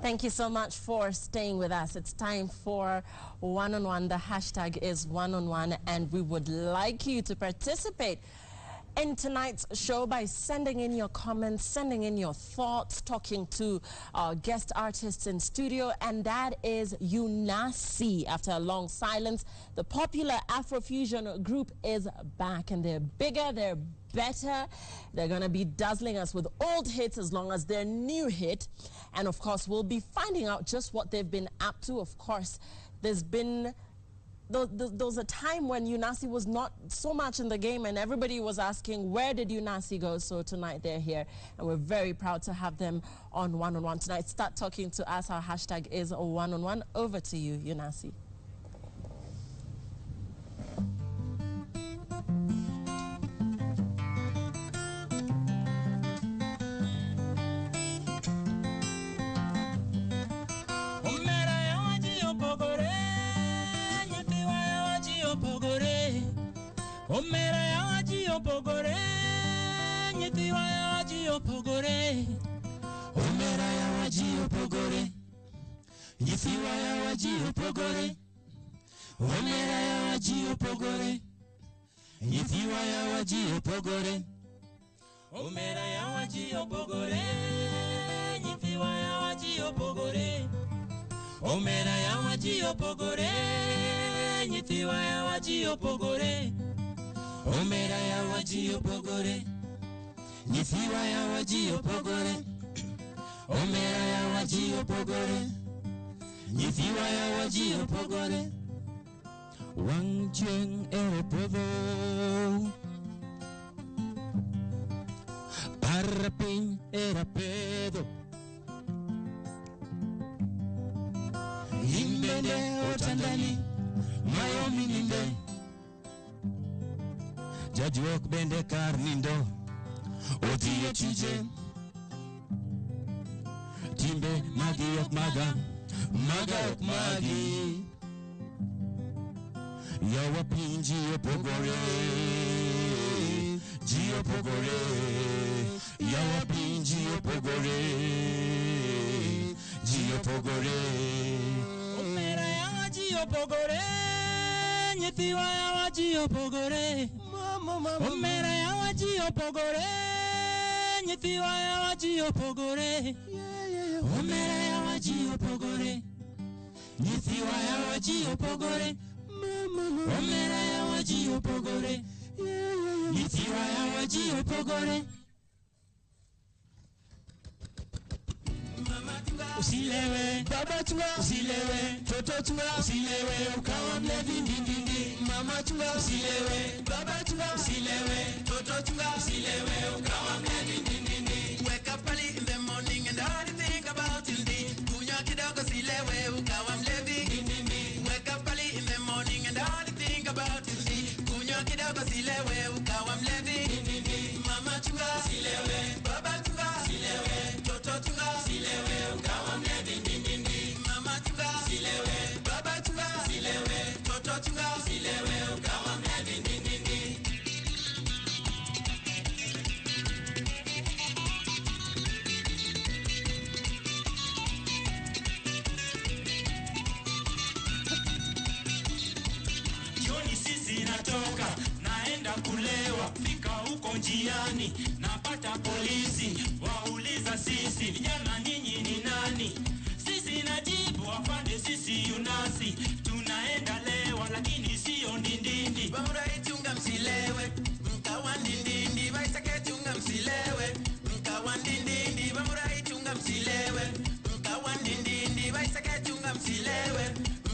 Thank you so much for staying with us. It's time for one-on-one. The hashtag is one-on-one, and we would like you to participate in tonight's show by sending in your comments, sending in your thoughts, talking to our guest artists in studio, and that is Yunasi. After a long silence, the popular Afrofusion group is back, and they're bigger, they're better. They're going to be dazzling us with old hits as long as their new hit. And of course, we'll be finding out just what they've been up to. Of course, there's been there was a time when Yunasi was not so much in the game, and everybody was asking, where did Yunasi go? So tonight they're here, and we're very proud to have them on one-on-one tonight. Start talking to us. Our hashtag is one-on-one. Over to you, Yunasi. Omera ya waji opogore, nyitiwa ya waji opogore. Omera ya waji opogore, nyitiwa ya waji opogore. Omera ya waji opogore, nyitiwa ya waji opogore. Omera ya waji opogore, nyitiwa ya waji opogore. Omera ya waji opogore, nyitiwa ya waji opogore. Omera ya waji opogore, nyithiwa ya waji opogore. Omera ya waji opogore, nyithiwa ya waji opogore. Wangchen erepodo, parapin erapedo. Imbende otandani, mayomi nimbe. Jajuok bende karnindo, otiyo chije. Timbe magi ok maga, maga ok magi. Yawa pinji opogore, ji opogore. Yawa pinji opogore, ji opogore. Omera yawa ji opogore, nyithiwa yawa ji opogore. Omera ya waji opogore, nyithiwa ya waji opogore. Omera ya waji opogore, nyithiwa ya waji opogore. Omera ya waji opogore, nyithiwa ya waji opogore. Usilewe, baba chunga, usilewe, toto chunga, usilewe, ukawa mlevi ndindindi. Mama chunga, usilewe, baba chunga, usilewe, toto chunga, usilewe, ukawa mlevi ndindindi. Wake up early in the morning and all you think about till day. Kunywa kidogo usilewe, ukawa mlevi ndindindi. Wake up early in the morning and all you think about till day. Kunywa kidogo usilewe, ukawa mlevi ndindindi. Mama chunga, usilewe, baba chunga, usilewe, toto chunga, usilewe, ukawa mlevi ndindindi. Mama chunga, usilewe, baba chunga, usilewe, toto chunga, usilewe, ukawa mlevi ndindindi. Jioni sisi natoka, naenda kulewa, fika huko njiani, napata polisi, wauliza sisi, vijana ninyi ni nani? Sisi najibu, afande sisi Yunasi, tunaenda lewa lakini sio ndindindi. Bamurai chunga msilewe, mkawa ndindindi. Baisake chunga msilewe, mkawa ndindindi. Bamurai chunga msilewe, mkawa ndindindi. Baisake chunga msilewe,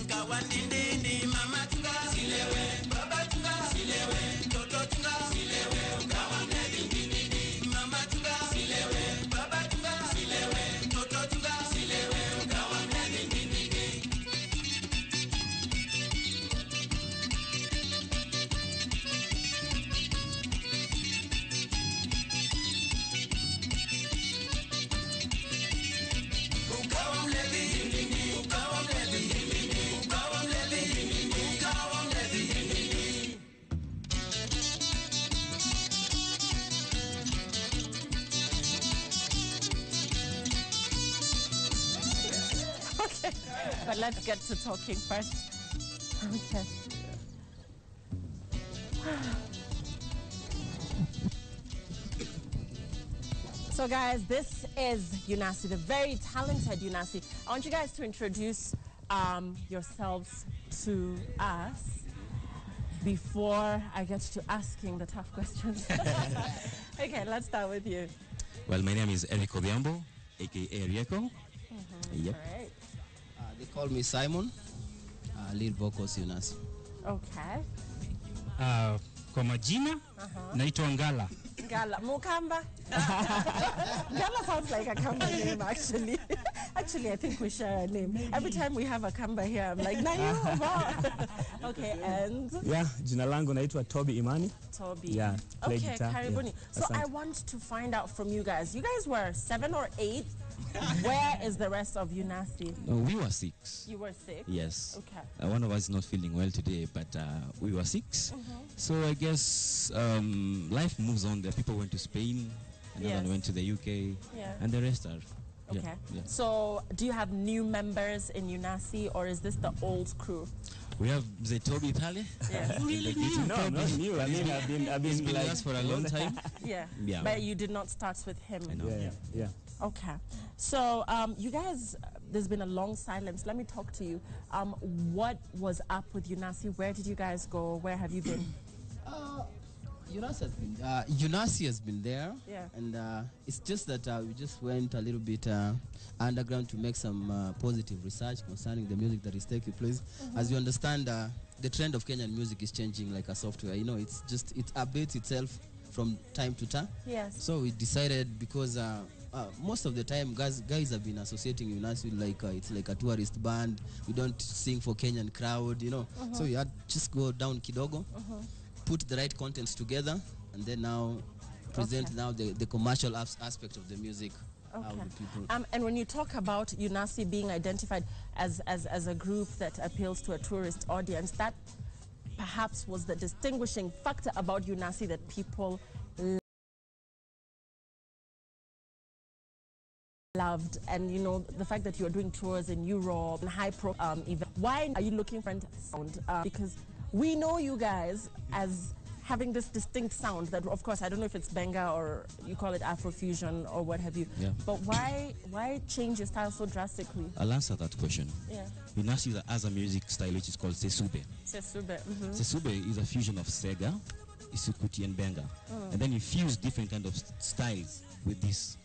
mkawa ndindindi. Mama chunga msilewe, baba chunga msilewe, toto chunga msilewe, mkawa ndindindi. Mama chunga msilewe, baba chunga msilewe, toto chunga msilewe, mkawa ndindindi. But let's get to talking first. Okay. So guys, this is Yunasi, the very talented Yunasi. I want you guys to introduce yourselves to us before I get to asking the tough questions. Okay, let's start with you. Well, my name is Eric Odhiambo, a.k.a. Rieko. Yep. All right. They call me Simon, lead vocals Yunasi. Okay. Kwa majina naitwa Ngala. Gala. Mukamba? Gala sounds like a Kamba name, actually. Actually, I think we share a name. Every time we have a Kamba here, I'm like, Nayo, wow. Okay, and? Yeah, jina langu naitwa Toby Imani. Toby. Yeah, play okay, guitar. Karibuni. Yeah. So I want to find out from you guys. You guys were 7 or 8. Where is the rest of Yunasi? No, we were 6. You were 6? Yes. Okay. One of us is not feeling well today, but we were 6. So I guess life moves on. The people went to Spain, another one went to the UK, and the rest are. Okay. Yeah. So do you have new members in Yunasi, or is this the old crew? We have Toby Pale. Yeah. Really new? No, not new. I mean, I've been with like us for a long time. Yeah. Yeah. But you did not start with him. I know. Yeah. Okay. So you guys, there's been a long silence. Let me talk to you. What was up with Yunasi? Where did you guys go? Where have you been? Yunasi has been there. Yeah. And it's just that we just went a little bit underground to make some positive research concerning the music that is taking place. As you understand, the trend of Kenyan music is changing like a software. You know, it updates itself from time to time. Yes. So we decided, because most of the time guys have been associating Yunasi with like it's like a tourist band. We don't sing for Kenyan crowd, you know. So we had just go down kidogo, put the right contents together, and then now present now the commercial aspect of the music. Okay. The people. And when you talk about Yunasi being identified as a group that appeals to a tourist audience, that perhaps was the distinguishing factor about Yunasi that people loved. And you know, the fact that you're doing tours in Europe and high-pro events. Why are you looking for sound? Because we know you guys as having this distinct sound that, of course, I don't know if it's Benga or you call it Afrofusion or what have you. Yeah. But why change your style so drastically? I'll answer that question. Yeah. Yunasi has a music style which is called Sesube. Sesube. Sesube is a fusion of Sega, Isukuti, and Benga. And then you fuse different kind of styles with this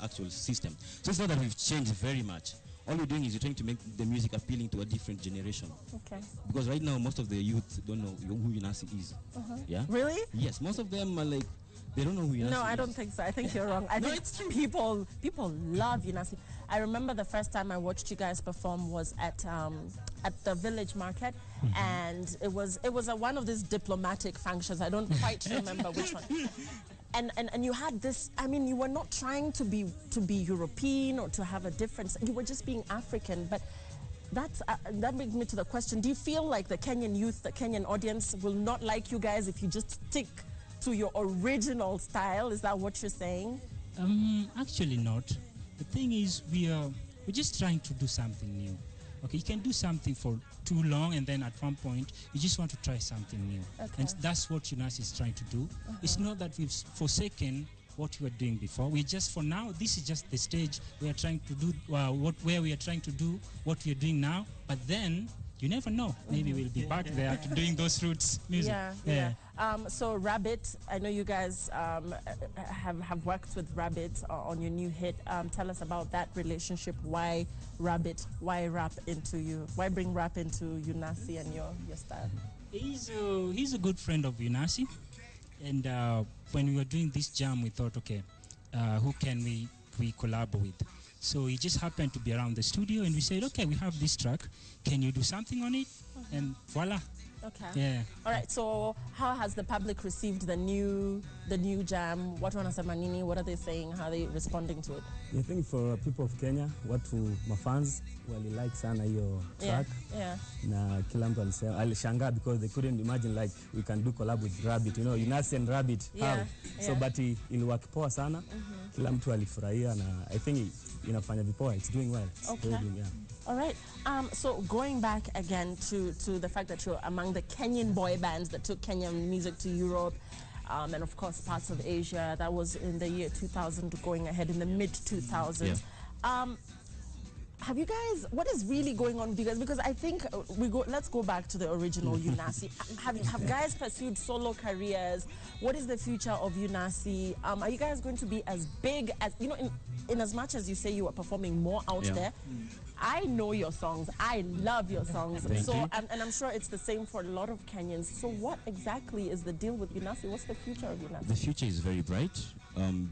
actual system. So it's not that we've changed very much. All we're doing is we're trying to make the music appealing to a different generation. Okay. Because right now, most of the youth don't know who Yunasi is. Yeah? Really? Yes, most of them are like, they don't know who Yunasi is. No, I don't think so. I think you're wrong. I think it's true. People love Yunasi. I remember the first time I watched you guys perform was at the village market, and it was one of these diplomatic functions. I don't quite remember which one. And you had this, I mean, you were not trying to be European or to have a difference. You were just being African. But that brings me to the question: do you feel like the Kenyan youth, the Kenyan audience, will not like you guys if you just stick to your original style? Is that what you're saying? Actually not. The thing is, we're just trying to do something new. Okay, you can do something for too long, and then at one point you just want to try something new. Okay. And that's what Yunasi is trying to do. It's not that we've forsaken what we were doing before. We just, for now, this is just the stage we are trying to do where we are trying to do what we are doing now. But then you never know. Maybe we'll be back there to doing those roots music. Yeah. So Rabbit, I know you guys have worked with Rabbit on your new hit. Tell us about that relationship. Why Rabbit? Why rap into you? Why bring rap into Yunasi and your style? He's a good friend of Yunasi, and when we were doing this jam, we thought, okay, who can we collab with? So he just happened to be around the studio, and we said, okay, we have this track. Can you do something on it? And voila. Okay. Yeah. All right. So how has the public received the new jam? What wanasema nini? What are they saying? How are they responding to it? I think for people of Kenya, my fans like sana hiyo track. Yeah. Na kila mtu alishangaa because they couldn't imagine like we can do collab with Rabbit, you know, Yunasi and Rabbit. How? So but iliwork poa sana. Kila mtu alifurahia, na I think inafanya vipoa. It's doing well. Okay. Yeah. All right. So going back again to the fact that you're among the Kenyan boy bands that took Kenyan music to Europe, and of course parts of Asia. That was in the year 2000, going ahead in the mid 2000s. Have you guys? What is really going on with you guys? Because I think let's go back to the original Yunasi. Have guys pursued solo careers? What is the future of Yunasi? Are you guys going to be as big as in as much as you say you are performing more out there? I know your songs. I love your songs. And I'm sure it's the same for a lot of Kenyans. So what exactly is the deal with Yunasi? What's the future of Yunasi? The future is very bright.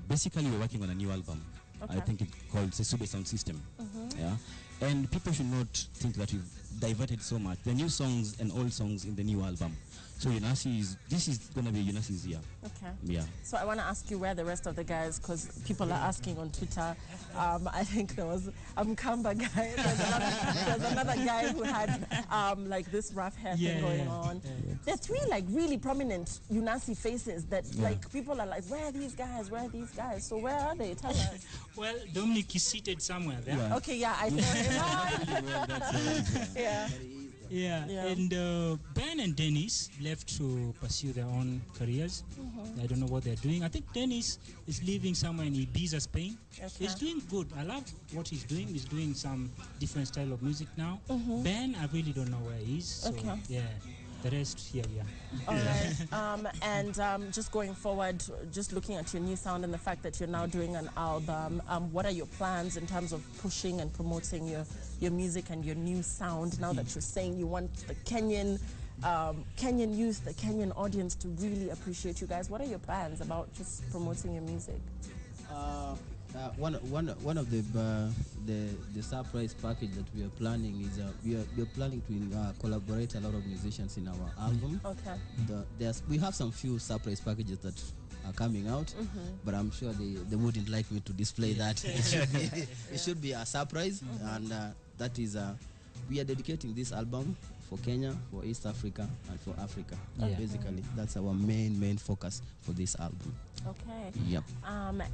Basically, we're working on a new album. Okay. I think it's called Sesube Sound System. Yeah, and people should not think that we've diverted so much. The new songs and old songs in the new album. So this is going to be Yunasi's year. Okay. Yeah. So I want to ask you where the rest of the guys, because people are asking on Twitter. I think there was Kamba guy. There's another guy who had like this rough hair thing going on. There are three like really prominent Yunasi faces that like people are like, where are these guys? Where are these guys? So where are they? Tell us. Well, Dominic is seated somewhere there. Yeah. Okay, yeah, I saw him. Yeah, and Ben and Dennis left to pursue their own careers. I don't know what they're doing. I think Dennis is living somewhere in Ibiza, Spain. Okay. He's doing good. I love what he's doing. He's doing some different style of music now. Ben, I really don't know where he is. So, yeah. The rest here, All right. And just going forward, just looking at your new sound and the fact that you're now doing an album, what are your plans in terms of pushing and promoting your music and your new sound now that you're saying you want the Kenyan youth, the Kenyan audience to really appreciate you guys? What are your plans about just promoting your music? One of the surprise package that we are planning is we are planning to collaborate a lot of musicians in our album. Okay. We have some few surprise packages that are coming out, but I'm sure they wouldn't like me to display that. It should be a surprise, and that is we are dedicating this album for Kenya, for East Africa, and for Africa. Basically, that's our main focus for this album. Okay. Yep.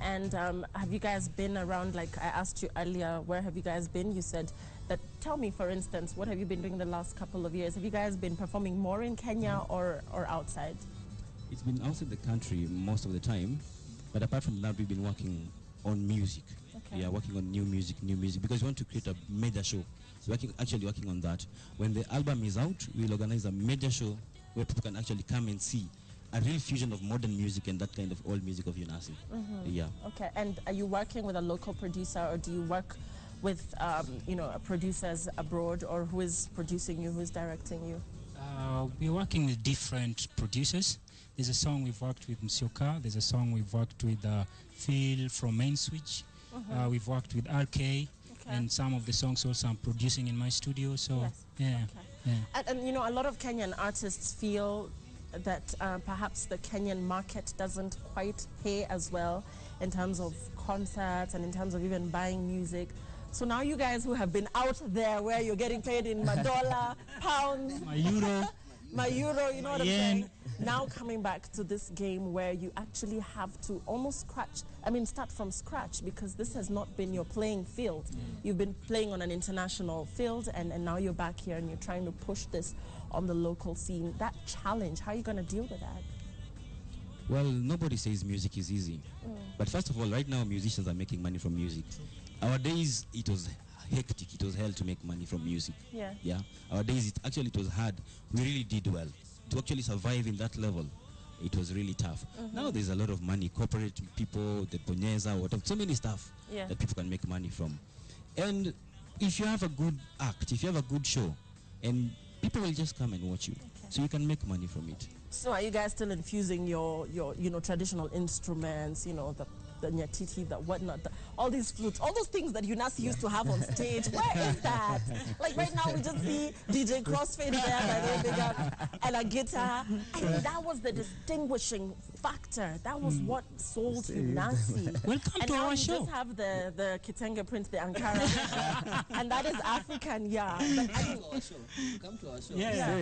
And have you guys been around, like I asked you earlier, where have you guys been? You said that, tell me, for instance, what have you been doing the last couple of years? Have you guys been performing more in Kenya or outside? It's been outside the country most of the time, but apart from that, we've been working on music. Okay. Yeah, working on new music, because we want to create a major show. Actually working on that. When the album is out, we'll organize a major show where people can actually come and see a real fusion of modern music and that kind of old music of Yunasi. Yeah. Okay. And are you working with a local producer, or do you work with producers abroad, or who is producing you, who is directing you? We're working with different producers. There's a song we've worked with Msioka. There's a song we've worked with Phil from Main Switch. We've worked with RK. And some of the songs also I'm producing in my studio. So, And a lot of Kenyan artists feel that perhaps the Kenyan market doesn't quite pay as well in terms of concerts and in terms of even buying music. So now you guys who have been out there where you're getting paid in $1, pounds, my euro, you know what I'm saying? Now coming back to this game where you actually have to almost start from scratch, because this has not been your playing field. You've been playing on an international field, and now you're back here and you're trying to push this on the local scene. That challenge, how are you going to deal with that? Well, nobody says music is easy. But first of all, right now musicians are making money from music. Our days, it was hectic. It was hell to make money from music. Yeah. Our days, it was hard. We really did well. To actually survive in that level, it was really tough. Now there's a lot of money, corporate people, the Bonyeza, whatever, so many stuff that people can make money from. And if you have a good act, if you have a good show, and people will just come and watch you. So you can make money from it. So are you guys still infusing your traditional instruments, the nyatiti, the whatnot, all these flutes, all those things that Yunasi used to have on stage? Where is that? Like right now we just see DJ Crossfade there, by the way, big up, and a guitar. And that was the distinguishing factor. That was what sold Yunasi. Welcome And to now our you show. just have the Kitenge print, the Ankara, and that is African, yeah. But I mean, Come to our show. Yeah.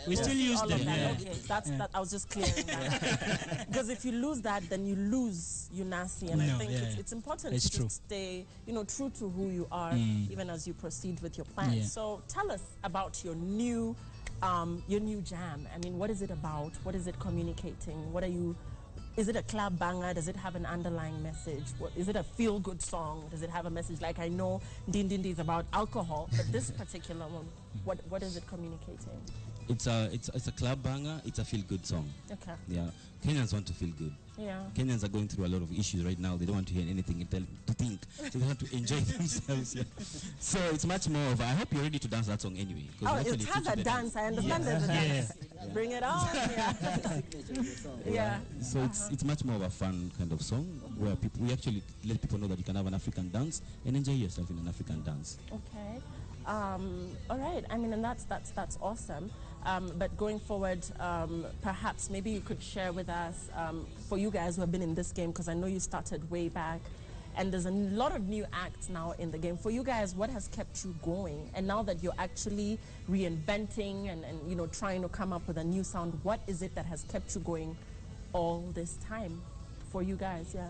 We still use all them. of that. Yeah. Okay, that I was just clearing that. Because if you lose that, then you lose Yunasi, and I think it's important It's to true. just stay, true to who you are, even as you proceed with your plans. Yeah. So tell us about your new jam. I mean, what is it about? What is it communicating? What are you? Is it a club banger? Does it have an underlying message? Is it a feel-good song? Does it have a message? Like, I know Din Din Din is about alcohol, but this particular one, what is it communicating? It's a club banger. It's a feel-good song. Okay. Yeah, Kenyans want to feel good. Yeah. Kenyans are going through a lot of issues right now. They don't want to hear anything to think. So they want to enjoy themselves. Yeah. So it's much more of. I hope you're ready to dance that song anyway. Oh, it has a dance. I understand there's a dance. Bring it on. Yeah. So it's much more of a fun kind of song where we actually let people know that you can have an African dance and enjoy yourself in an African dance. Okay. All right. I mean, and that's awesome. But going forward, perhaps maybe you could share with us, for you guys who have been in this game, because I know you started way back, and there's a lot of new acts now in the game. For you guys, what has kept you going? And now that you're actually reinventing and trying to come up with a new sound, what is it that has kept you going all this time? For you guys, yeah.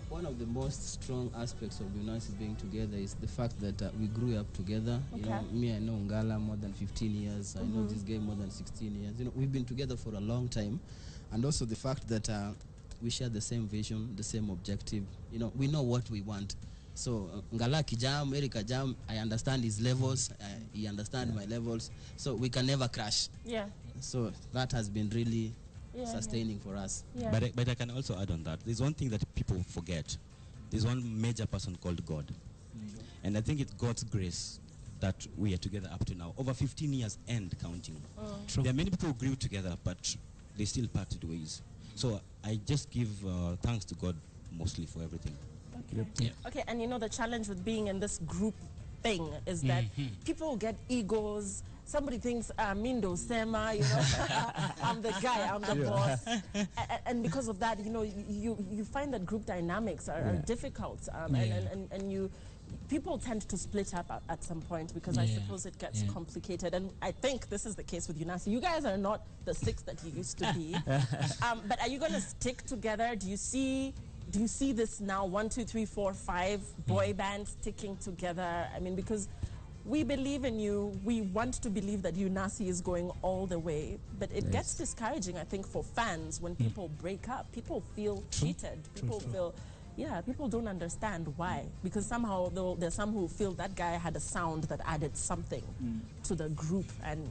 One of the most strong aspects of Yunasi being together is the fact that we grew up together. Okay. You know, me, I know Ngala more than 15 years. I know this guy more than 16 years. You know, we've been together for a long time. And also the fact that we share the same vision, the same objective. You know, we know what we want. So Ngala kijam, Erika jam, I understand his levels, he understands my levels. So we can never crash. Yeah. So that has been really sustaining for us. Yeah. But I can also add on that. There's one thing that people forget. There's one major person called God. And I think it's God's grace that we are together up to now. Over 15 years and counting. True. There are many people who grew together, but they still parted ways. So I just give thanks to God mostly for everything. Okay. Yeah. Okay, and the challenge with being in this group thing is that people get egos. Somebody thinks Mindo Sema, I'm the guy, I'm the boss, and because of that, you find that group dynamics are difficult, and people tend to split up at some point because I suppose it gets complicated, and I think this is the case with Yunasi. You guys are not the six that you used to be, but are you going to stick together? Do you see this now 1, 2, 3, 4, 5 boy bands sticking together? I mean, because we believe in you. We want to believe that Yunasi is going all the way, but it gets discouraging, I think, for fans when people break up. People feel cheated. People feel, people don't understand why. Because somehow, though, there's some who feel that guy had a sound that added something to the group, and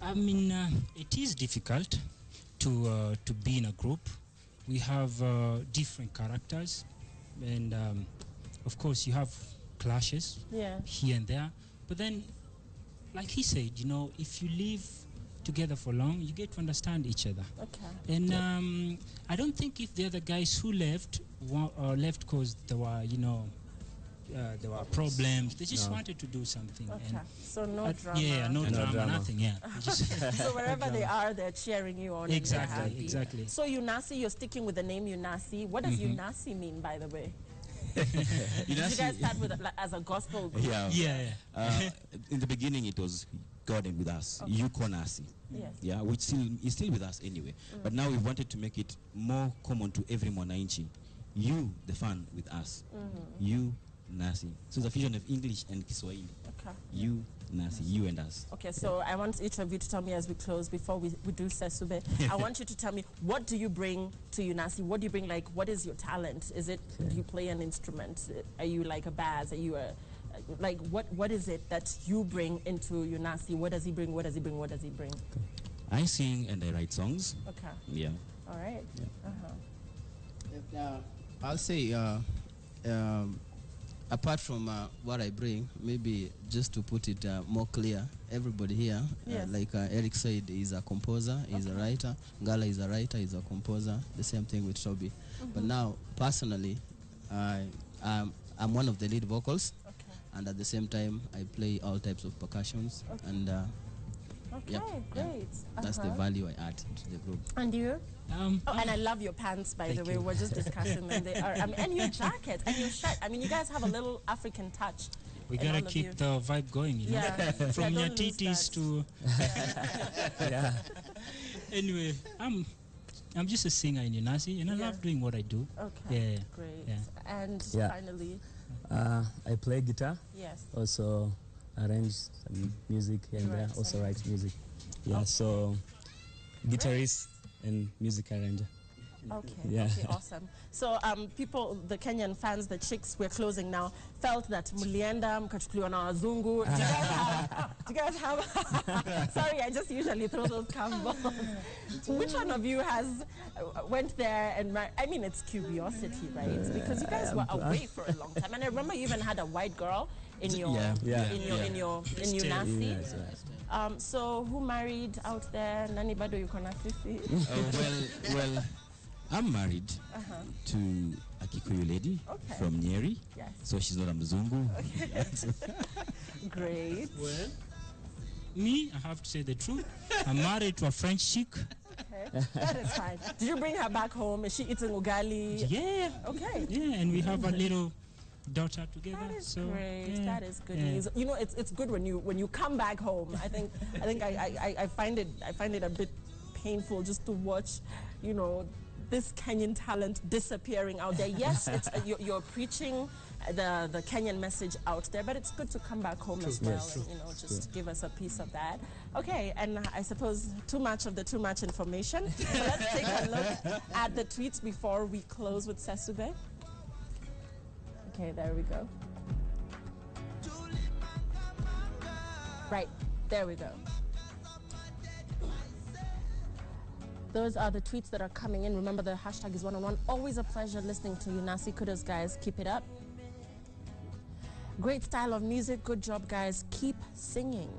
I mean, it is difficult to be in a group. We have different characters, and of course, you have clashes here and there. But then, like he said, if you live together for long, you get to understand each other. Okay. And I don't think if the other guys who left because there were, there were problems. They just wanted to do something. Okay. And so no drama. Yeah, no drama, nothing. Yeah. So wherever they are, they're cheering you on. And they're happy. Exactly. So Yunasi, you're sticking with the name Yunasi. What does Yunasi mean, by the way? Did you guys start with as a gospel group? Yeah. In the beginning, it was God and with us. Yunasi. Yes. Yeah, which is still with us anyway. But now we wanted to make it more common to every Mwananchi. You, the fan, with us. You, Nasi. So it's a fusion of English and Kiswahili. Okay. You, Nasi, you and us. Okay, so I want each of you to tell me as we close, before we do Sesube, I want you to tell me, what do you bring to Yunasi? What do you bring, what is your talent? Do you play an instrument? Are you like a bass? Are you what is it that you bring into Yunasi? What does he bring? What does he bring? What does he bring? Okay. I sing and I write songs. Okay. Yeah. All right. Yeah. I'll say, apart from what I bring, maybe just to put it more clear, everybody here, like Eric said, is a composer, is a writer. Ngala is a writer, is a composer. The same thing with Toby. But now, personally, I'm one of the lead vocals. And at the same time, I play all types of percussions. And Okay, Yep, yeah. great. That's the value I add to the group. And you? And I love your pants, by the way. you. We're just discussing them. They are, and your jacket and your shirt. I mean, you guys have a little African touch. We in gotta all of keep you. the vibe going, you know? Yeah. From Yeah, don't lose Nyatitis that. to... Yeah. Anyway, I'm just a singer in Yunasi, and I Yeah. love doing what I do. Okay, Yeah. great. Yeah. And Yeah. finally, I play guitar, yes. also arrange some music here and there, Right, also some- write music. Yeah, Okay. so guitarist and music arranger. Okay, Yeah. okay, awesome. So people, the Kenyan fans, the chicks, we're closing now, felt that mulienda mkachukuliwa na wazungu. Do you guys have sorry, I just usually throw those combos. Which one of you has went there and I mean, it's curiosity, right? Because you guys were away for a long time, and I remember you even had a white girl in your Yeah. in Yunasi. Yes, yeah. So who married out there? Nani bado yuko na sisi? Well, I'm married to a Kikuyu lady Okay. from Nyeri. Yes. So she's not a Mzungu. Great. Well, me, I have to say the truth. I'm married to a French chick. Okay. That is fine. Did you bring her back home? Is she eating ugali? Yeah. Okay. Yeah, and we have a little daughter together. That is so, great. yeah, That is good yeah. news. You know, it's good when you come back home. I find it a bit painful just to watch, you know, this Kenyan talent disappearing out there. Yes, it's you're preaching the Kenyan message out there, but it's good to come back home as well, Yes. and, you know, just give us a piece of that. Okay, and I suppose too much information. So let's take a look at the tweets before we close with Sesube. Okay, there we go. Right, there we go. Those are the tweets that are coming in. Remember, the hashtag is one-on-one. Always a pleasure listening to Yunasi. Kudos, guys. Keep it up. Great style of music. Good job, guys. Keep singing.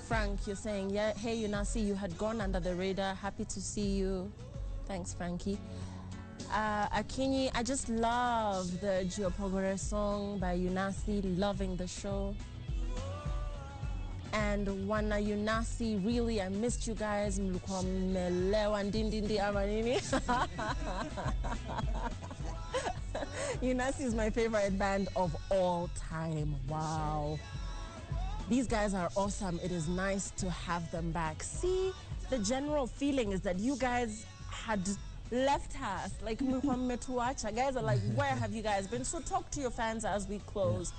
Frank, you're saying, yeah, hey, Yunasi, you had gone under the radar. Happy to see you. Thanks, Frankie. Akinyi, I just love the Geopogore song by Yunasi. Loving the show. And Wana Yunasi, really, I missed you guys. Mlikuwa mmelewa ndindindi ama nini? Yunasi is my favorite band of all time. Wow. These guys are awesome. It is nice to have them back. See, the general feeling is that you guys had left us. Like, mlikuwa mmetuacha. Guys are like, where have you guys been? So talk to your fans as we close.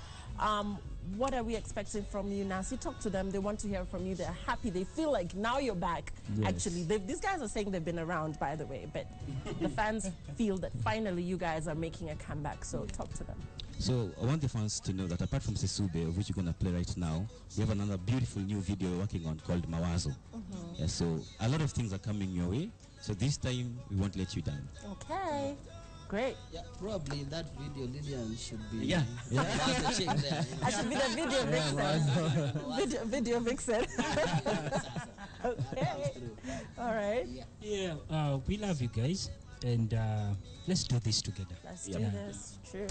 What are we expecting from you, Yunasi? Talk to them. They want to hear from you. They're happy. They feel like now you're back. Yes. Actually, these guys are saying they've been around, by the way, but the fans feel that finally you guys are making a comeback. So talk to them. So I want the fans to know that apart from Sesube, of which you're going to play right now, we have another beautiful new video we're working on called Mawazo. Yeah, so a lot of things are coming your way. So this time, we won't let you down. Okay. Great. Yeah, probably in that video, Lillian should be. Yeah. The chick there. I should be the video vixen. Video vixen. Okay. All right. Yeah, we love you guys, and let's do this together. Let's do this. True.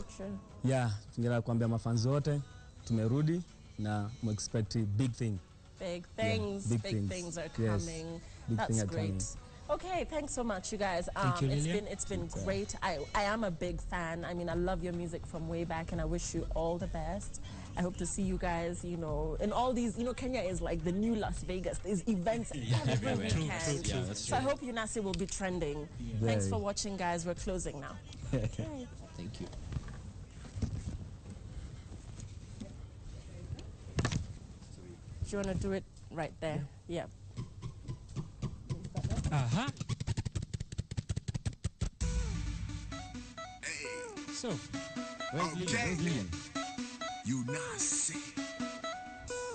Yeah, tungela kuambia mafanzi wote tumerudi na expect big thing. Big things. big Big things. things are Yes. coming. Big That's thing are great. coming. Okay, thanks so much, you guys. Thank you, Lillian. It's been great. I am a big fan. I mean, I love your music from way back, and I wish you all the best. I hope to see you guys, you know, in all these, you know, Kenya is like the new Las Vegas. There's events every everywhere. weekend. Yeah, that's So I true. hope Yunasi will be trending. Thanks Very. for watching, guys. We're closing now. Okay. Thank you. Do you want to do it right there? Yeah. Uh-huh. So, Where's Lillian? Yunasi,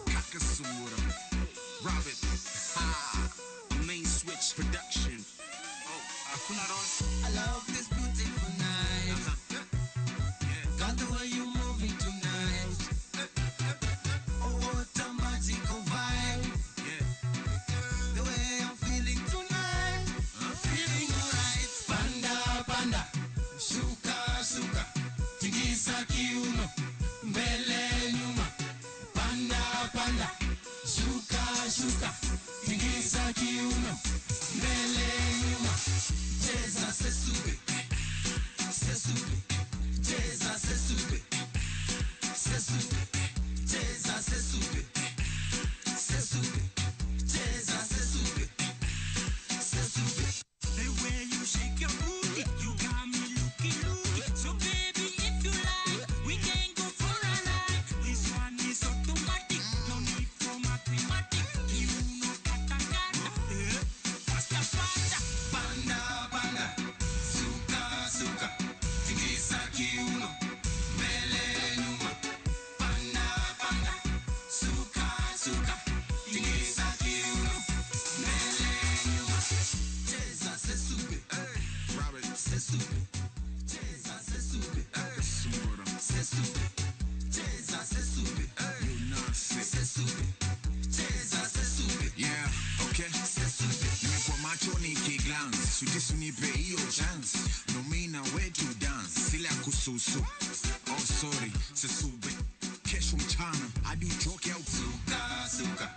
Kakasura, Robert, Main Switch Production. I love this beautiful night. Got the way you move it tonight. Oh, what a magical vibe. The way I'm feeling tonight. I'm feeling alright. Panda, panda, suka, suka, tigisa kiuno. Mbele nyuma, panda panda, shuka tikisa kiuno, mbele nyuma, cheza sesube, sesube, cheza sesube, sesube, cheza sesube, sesube, cheza sesube, sesube. The way you shake your booty, you got me looking. So baby, if you like, we can go for a ride. This one is automatic, no need for mathematics. You know kata kata, pasta pasta. Banda banda, suka suka, tikisa kiuno, mbele nyuma. Banda banda, suka suka, tikisa kiuno, mbele nyuma. Cheza sesube, Robert sesube, cheza sesube, Sumora sesube, cheza sesube, Yunasi sesube, cheza sesube. Yeah, okay. Sesube. Nimekuwa macho nikiglance, sutisu nipe hiyo chance. Nomina wetu dance, sila kususu. Oh sorry, sesube. Kesho mchana, hadi uchoke au suka suka.